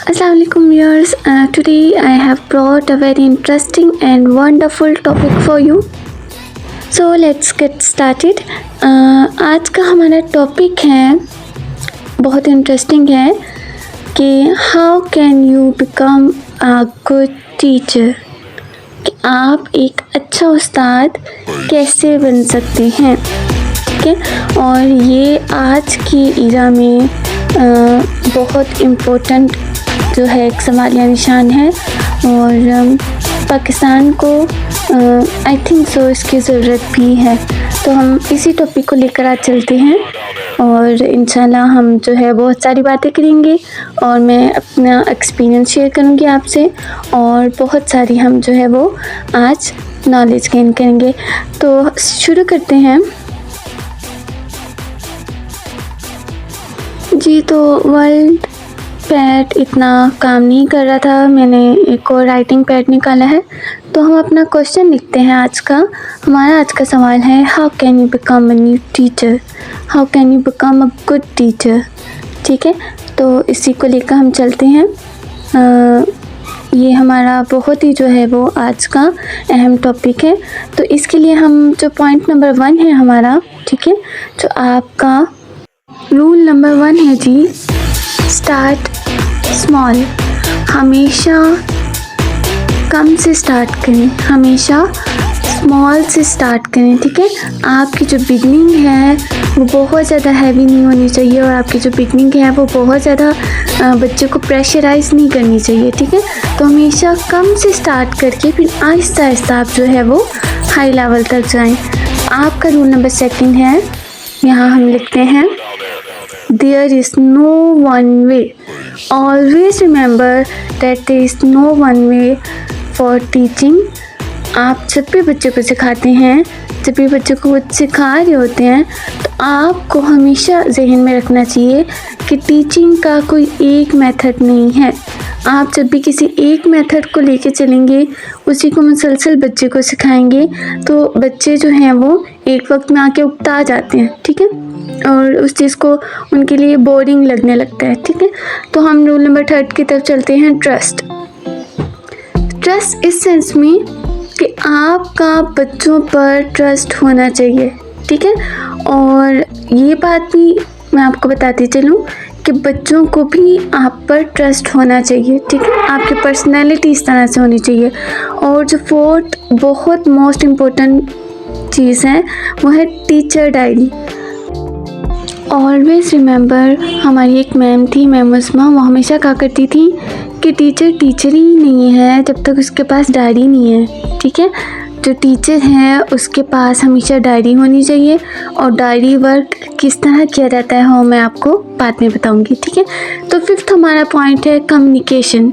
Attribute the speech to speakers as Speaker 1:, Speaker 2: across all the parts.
Speaker 1: Assalamualaikum viewers. Today I have brought a very interesting and wonderful topic for you. So let's get started. आज का हमारा topic है बहुत interesting है कि how can you become a good teacher, कि आप एक अच्छा उस्ताद कैसे बन सकते हैं। ठीक है, और ये आज की इरा में बहुत इम्पोर्टेंट जो है एक सवालिया निशान है और पाकिस्तान को आई थिंक सो इसकी ज़रूरत भी है। तो हम इसी टॉपिक को लेकर आज चलते हैं और इंशाल्लाह हम जो है बहुत सारी बातें करेंगे और मैं अपना एक्सपीरियंस शेयर करूंगी आपसे और बहुत सारी हम जो है वो आज नॉलेज गेन करेंगे। तो शुरू करते हैं जी। तो वर्ल्ड पैड इतना काम नहीं कर रहा था, मैंने एक और राइटिंग पैड निकाला है। तो हम अपना क्वेश्चन लिखते हैं। हमारा आज का सवाल है how can you become a new teacher, how can you become a good teacher. ठीक है, तो इसी को लेकर हम चलते हैं। ये हमारा बहुत ही जो है वो आज का अहम टॉपिक है। तो इसके लिए हम जो पॉइंट नंबर 1 है हमारा, ठीक है, जो आपका रूल नंबर 1 है जी, स्टार्ट स्मॉल। हमेशा कम से स्टार्ट करें, हमेशा स्मॉल से स्टार्ट करें। ठीक है, आपकी जो बिगनिंग है वो बहुत ज़्यादा हैवी नहीं होनी चाहिए और आपकी जो बिगनिंग है वो बहुत ज़्यादा बच्चे को प्रेशराइज़ नहीं करनी चाहिए। ठीक है, तो हमेशा कम से स्टार्ट करके फिर आहिस्ता आहिस्ता आप जो है वो हाई लेवल तक जाएं। आपका रूल नंबर 2 है, यहाँ हम लिखते हैं There is no one way. Always remember that there is no one way for teaching. आप जब भी बच्चे को सिखाते हैं, जब भी बच्चे को कुछ सिखा रहे होते हैं, तो आपको हमेशा जहन में रखना चाहिए कि टीचिंग का कोई एक मेथड नहीं है। आप जब भी किसी एक मेथड को लेके चलेंगे, उसी को मुसलसल बच्चे को सिखाएंगे, तो बच्चे जो हैं वो एक वक्त में आके उकता जाते हैं। ठीक है, और उस चीज़ को उनके लिए बोरिंग लगने लगता है। ठीक है, तो हम रूल नंबर 3 की तरफ चलते हैं, ट्रस्ट। ट्रस्ट इस सेंस में कि आपका बच्चों पर ट्रस्ट होना चाहिए। ठीक है, और ये बात भी मैं आपको बताती चलूँ कि बच्चों को भी आप पर ट्रस्ट होना चाहिए। ठीक है, आपकी पर्सनैलिटी इस तरह से होनी चाहिए। और जो 4th बहुत मोस्ट इम्पोर्टेंट चीज़ है वो है टीचर डायरी। ऑलवेज़ रिमेंबर, हमारी एक मैम थी, मैम उस्मा, वो हमेशा कहा करती थी कि टीचर टीचर ही नहीं है जब तक उसके पास डायरी नहीं है। ठीक है, जो टीचर है उसके पास हमेशा डायरी होनी चाहिए और डायरी वर्क किस तरह किया जाता है वो मैं आपको बाद में बताऊंगी। ठीक है, तो 5th हमारा पॉइंट है communication.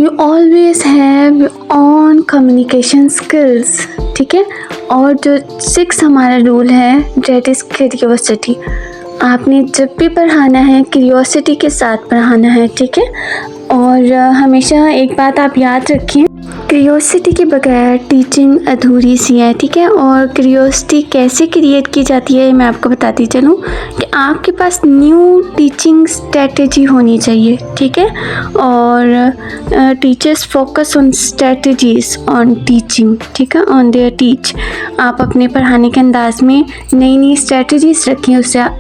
Speaker 1: You always have on communication skills. ठीक है, और जो 6 हमारा रूल है डेट इज़ क्यूरियोसिटी। आपने जब भी पढ़ाना है क्यूरियोसिटी के साथ पढ़ाना है। ठीक है, और हमेशा एक बात आप याद रखें, क्यूरियोसिटी के बगैर टीचिंग अधूरी सी है। ठीक है, और क्यूरियोसिटी कैसे क्रिएट की जाती है मैं आपको बताती चलूँ कि आपके पास न्यू टीचिंग स्ट्रेटजी होनी चाहिए। ठीक है, और teachers focus on strategies on teaching. ठीक है, ऑन देयर टीच। आप अपने पढ़ाने के अंदाज में नई नई स्ट्रेटजीज रखें,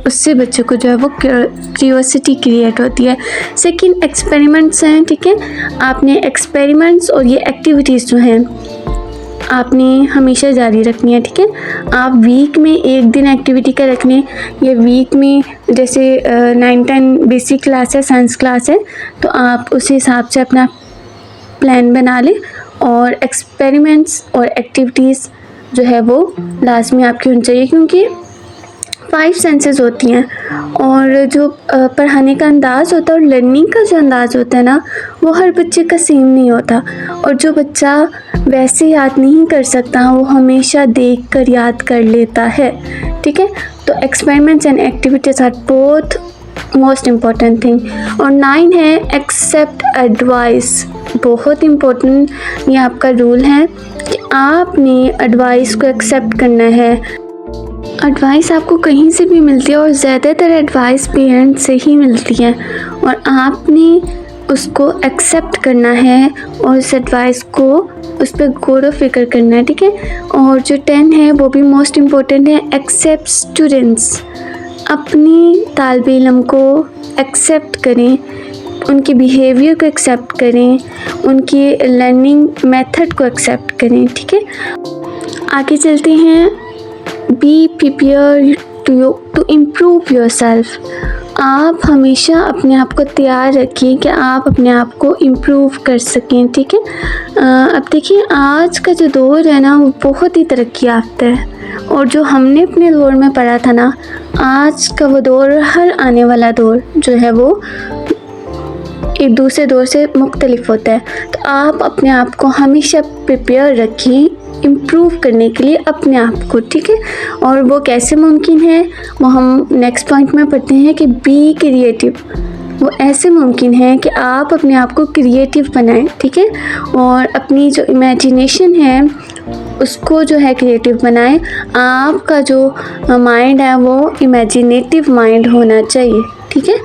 Speaker 1: उससे बच्चों को जो है वो क्यूरियोसिटी क्रिएट होती है। सेकंड, एक्सपेरिमेंट्स हैं। ठीक है, आपने एक्सपेरिमेंट्स और ये एक्टिविटीज़ जो हैं आपने हमेशा जारी रखनी है। ठीक है, आप वीक में एक दिन एक्टिविटी का रख लें, या वीक में जैसे 9-10 बेसिक क्लास है, साइंस क्लास है, तो आप उस हिसाब से अपना प्लान बना लें और एक्सपेरिमेंट्स और एक्टिविटीज़ जो है वो लाजमी आपकी होनी चाहिए, क्योंकि 5 सेंसेस होती हैं और जो पढ़ाने का अंदाज़ होता है और लर्निंग का जो अंदाज़ होता है ना, वो हर बच्चे का सेम नहीं होता। और जो बच्चा वैसे याद नहीं कर सकता वो हमेशा देख कर याद कर लेता है। ठीक है, तो experiments and activities are both most important thing. और 9 है एक्सेप्ट एडवाइस। बहुत इम्पोर्टेंट ये आपका रूल है कि आपने एडवाइस को एक्सेप्ट करना है। एडवाइस आपको कहीं से भी मिलती है और ज़्यादातर एडवाइस पेरेंट्स से ही मिलती है और आपने उसको एक्सेप्ट करना है और उस एडवाइस को उस पर गौर व फिक्र करना है, ठीक है। और जो 10 है वो भी मोस्ट इम्पोर्टेंट है, एक्सेप्ट स्टूडेंट्स। अपनी तालिब इल्म को एक्सेप्ट करें, उनके बिहेवियर को एक्सेप्ट करें, उनकी लर्निंग मेथड को एक्सेप्ट करें, ठीक है। आगे चलते हैं, be prepare to improve yourself. आप हमेशा अपने आप को तैयार रखिए कि आप अपने आप को इम्प्रूव कर सकें, ठीक है। अब देखिए, आज का जो दौर है ना वो बहुत ही तरक्की याफ्ता है, और जो हमने अपने दौर में पढ़ा था ना, आज का वो दौर, हर आने वाला दौर जो है वो एक दूसरे दौर से मुख्तलिफ होता है। तो आप अपने आप को हमेशा प्रिपेयर रखिए इम्प्रूव करने के लिए अपने आप को, ठीक है। और वो कैसे मुमकिन है वो हम नेक्स्ट पॉइंट में पढ़ते हैं कि बी क्रिएटिव। वो ऐसे मुमकिन है कि आप अपने आप को क्रिएटिव बनाएं, ठीक है, और अपनी जो इमेजिनेशन है उसको जो है क्रिएटिव बनाएं। आपका जो माइंड है वो इमेजिनेटिव माइंड होना चाहिए, ठीक है।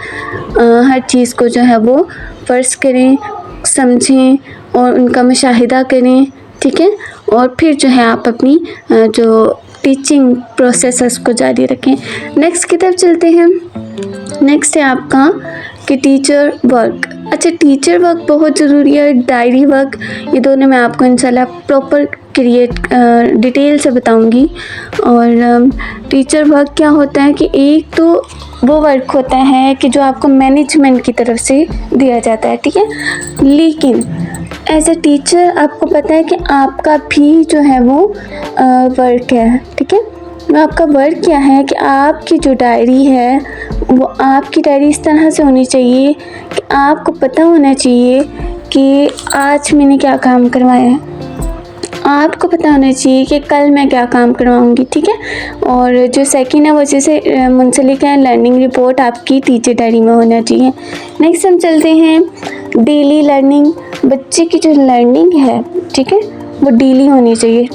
Speaker 1: हर चीज़ को जो है वो फर्ज करें, समझें और उनका मुशाहिदा करें, ठीक है। और फिर जो है आप अपनी जो टीचिंग प्रोसेस है उसको जारी रखें। नेक्स्ट की तरफ चलते हैं। नेक्स्ट है आपका कि टीचर वर्क। अच्छा, टीचर वर्क बहुत ज़रूरी है, डायरी वर्क, ये दोनों मैं आपको इंशाल्लाह प्रॉपर डिटेल से बताऊंगी। और टीचर वर्क क्या होता है कि एक तो वो वर्क होता है कि जो आपको मैनेजमेंट की तरफ से दिया जाता है, ठीक है। लेकिन एज ए टीचर आपको पता है कि आपका भी जो है वो वर्क है, ठीक है। आपका वर्क क्या है कि आपकी जो डायरी है वो आपकी डायरी इस तरह से होनी चाहिए कि आपको पता होना चाहिए कि आज मैंने क्या काम करवाया है, आपको पता होना चाहिए कि कल मैं क्या काम करवाऊंगी, ठीक है। और जो सेकंड है वो जैसे मुंसलिक है, लर्निंग रिपोर्ट आपकी टीचर डायरी में होना चाहिए। नेक्स्ट हम चलते हैं डेली लर्निंग। बच्चे की जो लर्निंग है, ठीक है, वो डेली होनी चाहिए।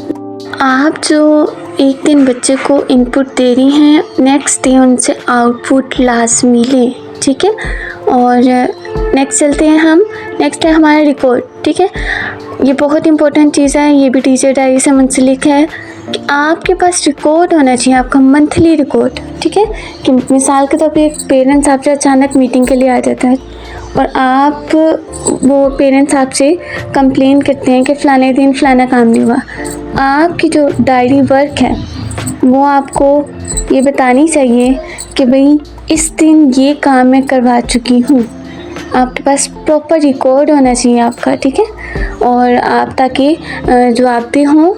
Speaker 1: आप जो एक दिन बच्चे को इनपुट दे रही हैं, नेक्स्ट डे उनसे आउटपुट लाजमी लें, ठीक है। और नेक्स्ट चलते हैं हम, नेक्स्ट है हमारा रिकॉर्ड, ठीक है। ये बहुत इंपॉर्टेंट चीज़ है, ये भी टीचर डायरी से मुंसलिक है कि आपके पास रिकॉर्ड होना चाहिए, आपका मंथली रिकॉर्ड, ठीक है। कि मिसाल के तौर पे एक पेरेंट्स आपसे अचानक मीटिंग के लिए आ जाता है और आप वो पेरेंट्स आपसे कंप्लेन करते हैं कि फ़लाने दिन फ़लाना काम नहीं हुआ। आपकी जो डायरी वर्क है वो आपको ये बतानी चाहिए कि भाई इस दिन ये काम मैं करवा चुकी हूँ। आपके पास प्रॉपर रिकॉर्ड होना चाहिए आपका, ठीक है। और आप ताकि जवाबदेह हों,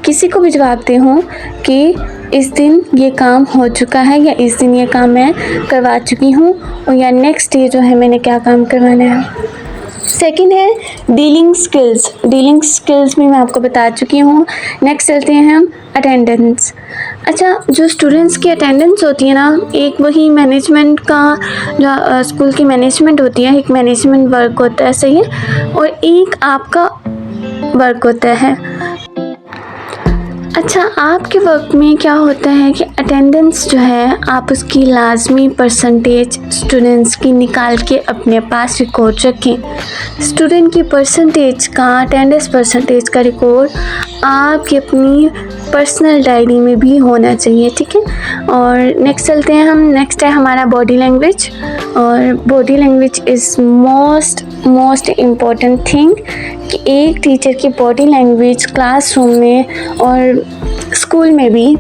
Speaker 1: किसी को भी जवाबदेह हों कि इस दिन ये काम हो चुका है या इस दिन ये काम मैं करवा चुकी हूँ, और या नेक्स्ट डे जो है मैंने क्या काम करवाना है। सेकंड है डीलिंग स्किल्स। डीलिंग स्किल्स भी मैं आपको बता चुकी हूँ। नेक्स्ट चलते हैं हम अटेंडेंस। अच्छा, जो स्टूडेंट्स की अटेंडेंस होती है ना, एक वही मैनेजमेंट का जो स्कूल की मैनेजमेंट होती है, एक मैनेजमेंट वर्क होता है, सही है, और एक आपका वर्क होता है। अच्छा, आपके वर्क में क्या होता है कि अटेंडेंस जो है आप उसकी लाजमी परसेंटेज स्टूडेंट्स की निकाल के अपने पास रिकॉर्ड रखें। स्टूडेंट की परसेंटेज का, अटेंडेंस परसेंटेज का रिकॉर्ड आपकी अपनी पर्सनल डायरी में भी होना चाहिए, ठीक है। और नेक्स्ट चलते हैं हम, नेक्स्ट है हमारा बॉडी लैंग्वेज। और body language is most important thing कि एक टीचर की बॉडी लैंग्वेज क्लासरूम में और स्कूल में भी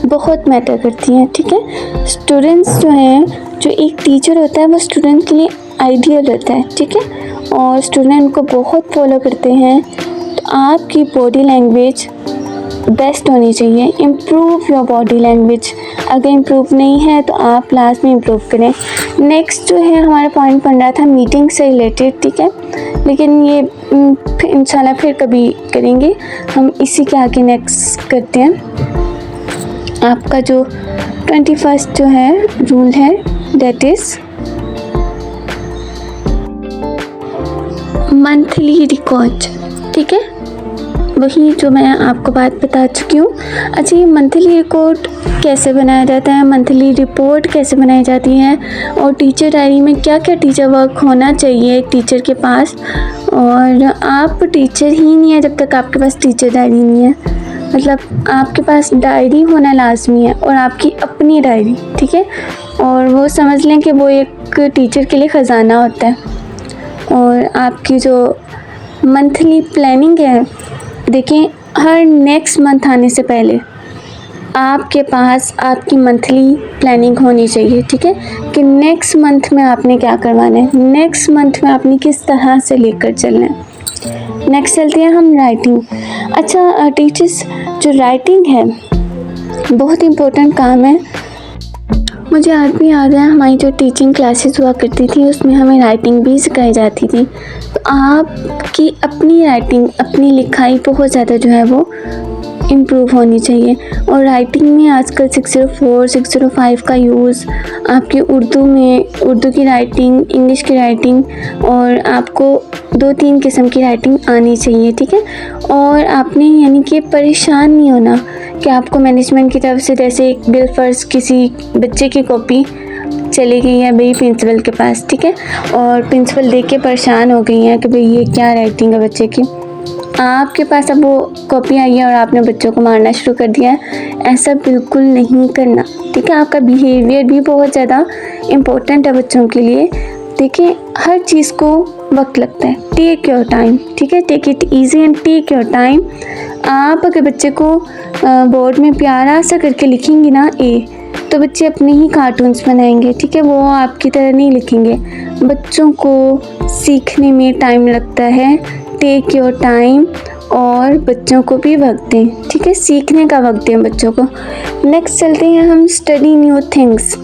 Speaker 1: बहुत मैटर करती हैं, ठीक है। स्टूडेंट्स जो हैं, जो एक टीचर होता है वो स्टूडेंट के लिए आइडियल होता है, ठीक है, और स्टूडेंट को बहुत फॉलो करते हैं। तो आपकी बॉडी लैंग्वेज बेस्ट होनी चाहिए। Improve your body language. अगर इम्प्रूव नहीं है तो आप लास्ट में इम्प्रूव करें। नेक्स्ट जो है हमारा पॉइंट बन रहा था मीटिंग से रिलेटेड, ठीक है, लेकिन ये इंशाल्लाह फिर कभी करेंगे। हम इसी के आगे नेक्स्ट करते हैं। आपका जो 21 जो है रूल है, दैट इज़ मंथली रिकॉर्ड, ठीक है। वही जो मैं आपको बात बता चुकी हूँ। अच्छा, ये मंथली रिपोर्ट कैसे बनाया जाता है, मंथली रिपोर्ट कैसे बनाई जाती है, और टीचर डायरी में क्या क्या टीचर वर्क होना चाहिए एक टीचर के पास। और आप टीचर ही नहीं है जब तक आपके पास टीचर डायरी नहीं है। मतलब आपके पास डायरी होना लाजमी है, और आपकी अपनी डायरी, ठीक है। और वो समझ लें कि वो एक टीचर के लिए ख़जाना होता है। और आपकी जो मंथली प्लानिंग है, देखिए हर नेक्स्ट मंथ आने से पहले आपके पास आपकी मंथली प्लानिंग होनी चाहिए, ठीक है, कि नेक्स्ट मंथ में आपने क्या करवाना है, नेक्स्ट मंथ में आपने किस तरह से लेकर चलना है। नेक्स्ट चलते हैं हम राइटिंग। अच्छा टीचर्स, जो राइटिंग है बहुत इम्पोर्टेंट काम है। मुझे आज भी याद है, हमारी जो टीचिंग क्लासेस हुआ करती थी उसमें हमें राइटिंग भी सिखाई जाती थी। तो आपकी अपनी राइटिंग, अपनी लिखाई बहुत ज़्यादा जो है वो इम्प्रूव होनी चाहिए। और राइटिंग में आजकल 604, 605 का यूज़, आपकी उर्दू में उर्दू की राइटिंग, इंग्लिश की राइटिंग, और आपको 2-3 किस्म की राइटिंग आनी चाहिए, ठीक है। और आपने यानी कि परेशान नहीं होना कि आपको मैनेजमेंट की तरफ से जैसे एक बिलफर्ज किसी बच्चे की कॉपी चली गई है भाई प्रिंसिपल के पास, ठीक है, और प्रिंसिपल देख के परेशान हो गई हैं कि भाई ये क्या राइटिंग है बच्चे की। आपके पास अब वो कॉपी आई है और आपने बच्चों को मारना शुरू कर दिया है। ऐसा बिल्कुल नहीं करना, ठीक है। आपका बिहेवियर भी बहुत ज़्यादा इम्पोर्टेंट है बच्चों के लिए। देखिए हर चीज़ को वक्त लगता है, टेक योर टाइम, ठीक है, take it easy and take your time. आप अगर बच्चे को बोर्ड में प्यारा सा करके लिखेंगी ना ए, तो बच्चे अपने ही कार्टून्स बनाएंगे, ठीक है, वो आपकी तरह नहीं लिखेंगे। बच्चों को सीखने में टाइम लगता है, टेक योर टाइम, और बच्चों को भी वक्त दें, ठीक है, सीखने का वक्त दें बच्चों को। नेक्स्ट चलते हैं हम स्टडी न्यू थिंग्स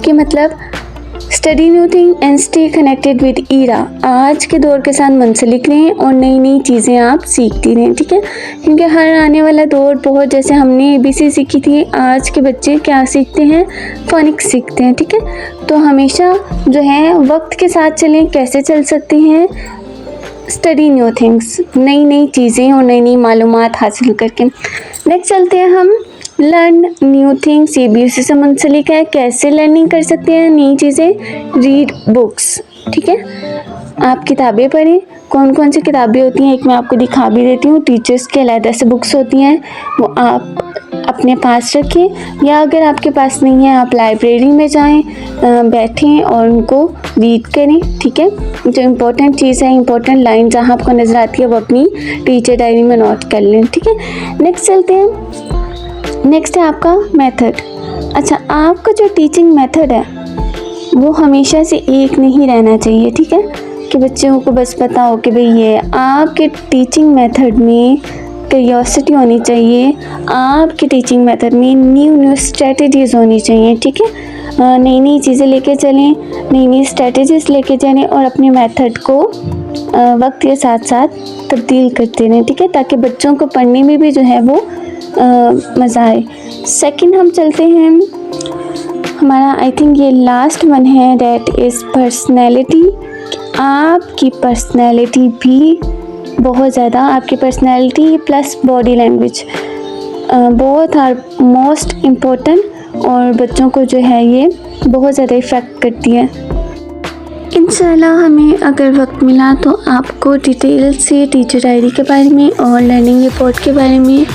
Speaker 1: कि मतलब study new thing and stay connected with era. आज के दौर के साथ मुंसलिक रहें और नई नई चीज़ें आप सीखती रहें, ठीक है, क्योंकि हर आने वाला दौर बहुत, जैसे हमने ABC सीखी थी, आज के बच्चे क्या सीखते हैं, फोनिक्स सीखते हैं, ठीक है। तो हमेशा जो है वक्त के साथ चलें। कैसे चल सकते हैं, स्टडी न्यू थिंग्स, नई नई चीज़ें और नई नई मालूमात हासिल करके। नेक्स्ट चलते हैं हम लर्न न्यू थिंग्स। ये भी उसी से मुंसलिक है। कैसे लर्निंग कर सकते हैं नई चीज़ें, रीड बुक्स, ठीक है, आप किताबें पढ़ें। कौन कौन सी किताबें होती हैं एक मैं आपको दिखा भी देती हूँ। टीचर्स के अलग से बुक्स होती हैं, वो आप अपने पास रखें, या अगर आपके पास नहीं है आप लाइब्रेरी में जाएं, बैठें और उनको रीड करें, ठीक है। जो इम्पोर्टेंट चीज़ है, इम्पोर्टेंट लाइन जहाँ आपको नज़र आती है वो अपनी टीचर डायरी में नोट कर लें, ठीक है। नेक्स्ट चलते हैं। नेक्स्ट है आपका मेथड। अच्छा, आपका जो टीचिंग मेथड है वो हमेशा से एक नहीं रहना चाहिए, ठीक है, कि बच्चों को बस पता हो कि भाई ये आपके टीचिंग मेथड में क्यूरियोसिटी होनी चाहिए, आपके टीचिंग मेथड में न्यू स्ट्रेटजीज़ होनी चाहिए, ठीक है। नई नई चीज़ें लेके चलें, नई नई स्ट्रेटजीज़ लेके चलें, और अपने मेथड को वक्त के साथ साथ तब्दील करते रहें, ठीक है, ताकि बच्चों को पढ़ने में भी जो है वो मज़ा आए। सेकंड हम चलते हैं, हमारा आई थिंक ये लास्ट वन है, दैट इज़ पर्सनैलिटी। आपकी पर्सनैलिटी भी बहुत ज़्यादा, आपकी personality plus body language both are most important, और बच्चों को जो है ये बहुत ज़्यादा इफ़ेक्ट करती है। इंशाल्लाह हमें अगर वक्त मिला तो आपको डिटेल से टीचर डायरी के बारे में और लर्निंग रिपोर्ट के बारे में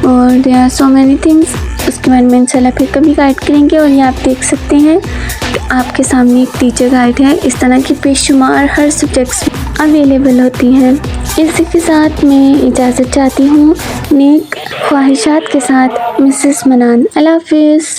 Speaker 1: और there are so many things उसके बारे में इंशाल्लाह फिर कभी गाइड करेंगे। और ये आप देख सकते हैं कि आपके सामने एक टीचर गाइड है, इस तरह की बेशुमार हर सब्जेक्ट्स अवेलेबल होती हैं। इसी के साथ मैं इजाज़त चाहती हूँ, नेक ख्वाहिशात के साथ मिसेस मनान। अल्लाह हाफिज़।